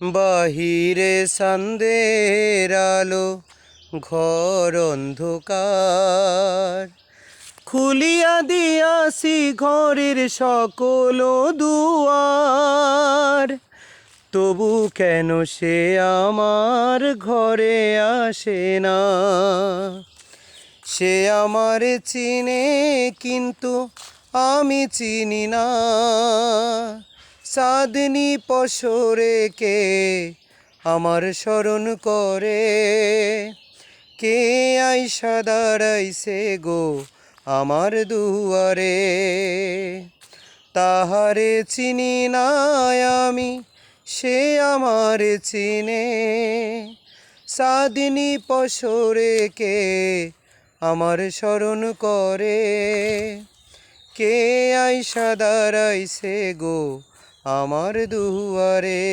বাহিরে সন্ধ্যের আলো, ঘর অন্ধকার। খুলিয়া দিয়াছি ঘরের সকল দুয়ার, তবু কেন সে আমার ঘরে আসে না? সে আমার চিনে কিন্তু আমি চিনি না। চাঁদনি পশরে কে আমার স্মরণ করে, কে আইসা দাঁড়াইছে গো আমার দুয়ারে। তাহারে চিনি না আমি, সে আমার চিনে। চাঁদনি পশরে কে আমার স্মরণ করে, কে আইসা দাঁড়াইছে গো আমার দুয়ারে।